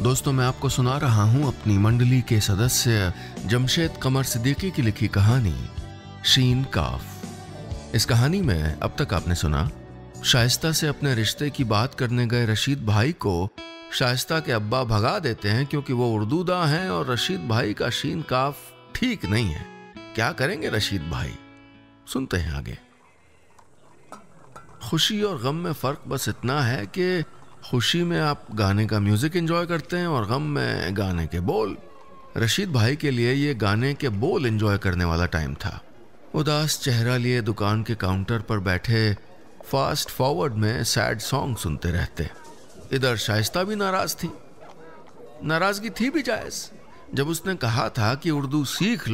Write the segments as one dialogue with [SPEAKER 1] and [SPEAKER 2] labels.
[SPEAKER 1] दोस्तों, मैं आपको सुना रहा हूं अपनी मंडली के सदस्य जमशेद कमर सिद्दीकी की लिखी कहानी शीन काफ। इस कहानी में अब तक आपने सुना शाइस्ता से अपने रिश्ते की बात करने गए रशीद भाई को शाइस्ता के अब्बा भगा देते हैं क्योंकि वो उर्दूदा हैं और रशीद भाई का शीन काफ ठीक नहीं है। क्या करेंगे रशीद भाई, सुनते हैं आगे। खुशी और गम में फर्क बस इतना है कि खुशी में आप गाने का म्यूजिक एंजॉय करते हैं और गम में गाने के बोल। रशीद भाई के लिए ये गाने के बोल एंजॉय करने वाला टाइम था। उदास चेहरा लिए दुकान के काउंटर पर बैठे फास्ट फॉरवर्ड में सैड सॉन्ग सुनते रहते। इधर शाइस्ता भी नाराज थी। नाराजगी थी भी जायज। जब उसने कहा था कि उर्दू सीख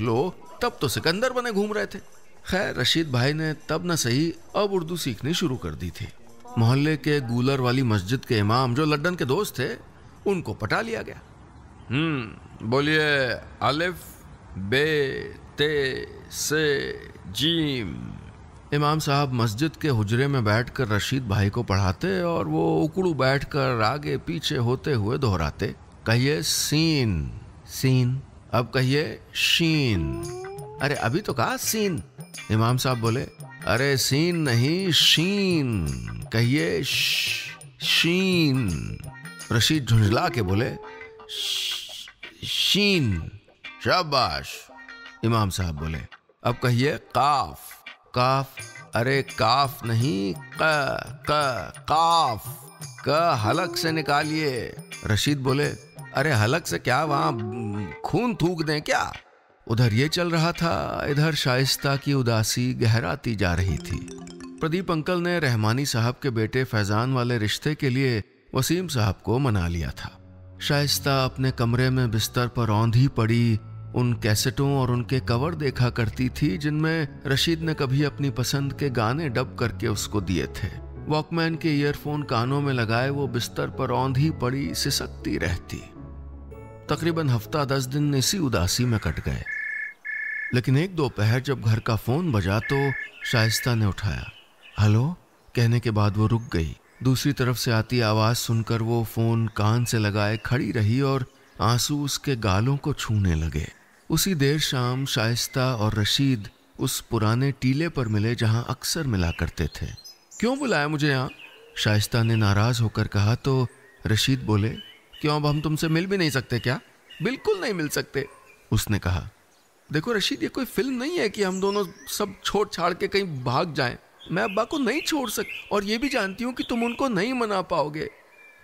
[SPEAKER 1] लो, तब तो सिकंदर बने घूम रहे थे। खैर, रशीद भाई ने तब न सही अब उर्दू सीखनी शुरू कर दी थी। मोहल्ले के गूलर वाली मस्जिद के इमाम जो लड्डन के दोस्त थे, उनको पटा लिया गया। बोलिए अलिफ बे ते से जीम। इमाम साहब मस्जिद के हुजरे में बैठकर रशीद भाई को पढ़ाते और वो उकड़ू बैठकर आगे पीछे होते हुए दोहराते। कहिए सीन सीन, अब कहिए शीन। अरे अभी तो कहा सीन। इमाम साहब बोले, अरे सीन नहीं शीन, कहिए शीन। रशीद झुंझला के बोले, शीन। शाबाश। इमाम साहब बोले, अब कहिए काफ। काफ, अरे काफ नहीं काफ, हलक से निकालिए। रशीद बोले, अरे हलक से क्या, वहां खून थूक दें क्या? उधर ये चल रहा था, इधर शाइस्ता की उदासी गहराती जा रही थी। प्रदीप अंकल ने रहमानी साहब के बेटे फैजान वाले रिश्ते के लिए वसीम साहब को मना लिया था। शाइस्ता अपने कमरे में बिस्तर पर औंधी पड़ी उन कैसेटों और उनके कवर देखा करती थी जिनमें रशीद ने कभी अपनी पसंद के गाने डब करके उसको दिए थे। वॉकमैन के ईयरफोन कानों में लगाए वो बिस्तर पर औंधी पड़ी सिसकती रहती। तकरीबन हफ्ता 10 दिन इसी उदासी में कट गए। लेकिन एक दोपहर जब घर का फोन बजा तो शाइस्ता ने उठाया। हेलो कहने के बाद वो रुक गई। दूसरी तरफ से आती आवाज सुनकर वो फोन कान से लगाए खड़ी रही और आंसू उसके गालों को छूने लगे। उसी देर शाम शाइस्ता और रशीद उस पुराने टीले पर मिले जहां अक्सर मिला करते थे। क्यों बुलाया मुझे यहाँ? शाइस्ता ने नाराज होकर कहा तो रशीद बोले, क्यों, अब हम तुमसे मिल भी नहीं सकते क्या? बिल्कुल नहीं मिल सकते, उसने कहा। देखो रशीद, ये कोई फिल्म नहीं है कि हम दोनों सब छोड़ छाड़ के कहीं भाग जाएं। मैं अब्बा को नहीं छोड़ सकती और ये भी जानती हूँ कि तुम उनको नहीं मना पाओगे।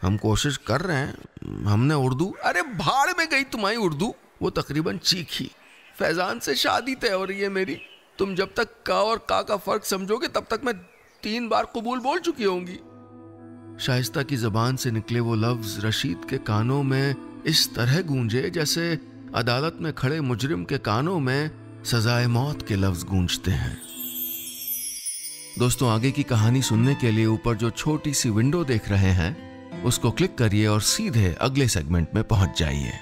[SPEAKER 1] हम कोशिश कर रहे हैं। हमने उर्दू, अरे भाड़ में गई तुम्हारी उर्दू, वो तकरीबन चीखी। फैजान से शादी तय हो रही है मेरी। तुम जब तक का और का फर्क समझोगे तब तक मैं 3 बार कबूल बोल चुकी होंगी। शाइस्ता की जबान से निकले वो लफ्ज रशीद के कानों में इस तरह गूंजे जैसे अदालत में खड़े मुजरिम के कानों में सजाए मौत के लफ्ज गूंजते हैं। दोस्तों, आगे की कहानी सुनने के लिए ऊपर जो छोटी सी विंडो देख रहे हैं उसको क्लिक करिए और सीधे अगले सेगमेंट में पहुंच जाइए।